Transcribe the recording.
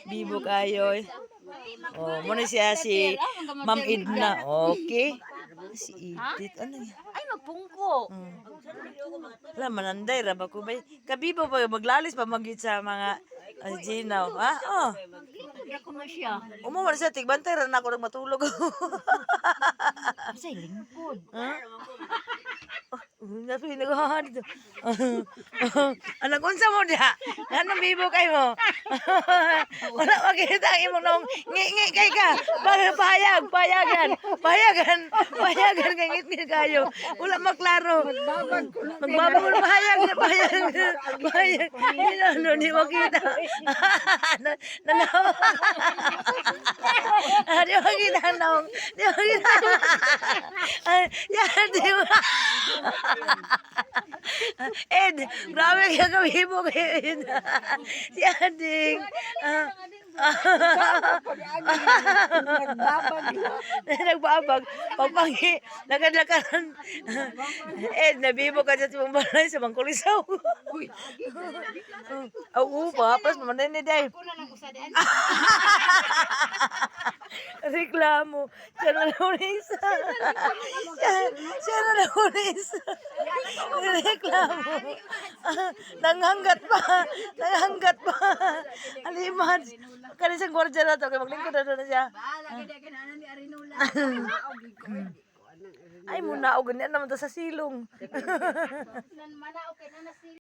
Bibo kayo. Oh, muna siya si Ma'am Edna. Okay. Si Edith. Ano yan? Ay, magpungko. Wala, mananday. Raba ko ba? Kabibo pa, maglalis pa magit sa mga Ginaw. Ha? Oh. Ako na siya. Umuman siya, tigbantay. Ran ako nang matulog. Masay lingkod. Ha? Nato yung nagahan dito. Anak, unsa mo diha? Anong bibo kay mo? Wala makita ang imong nung ngi kay ka. Payagan kay ngit kayo. Wala maklaro. Magbabag pahayag. Ano di makita. Nanaw. Di makita nung. Di makita. Yan, di mo. Ed, grabe ka kabibo kayo Ed. Si Ading. Nagbabag. Pagpangi. Nagkadlakaran. Ed, nabibo ka dyan sa mong balay sa mangkulisaw. Oo pa. Pas mamanay ni Day. Reklamo. Siya na lunis. Siya na lunis. Reklamo. Nanghanggat pa. Aliman. Kani siyang gwardiya na to. Kaya maglingkod na doon siya. Ay, muna ako ganyan naman to sa silong.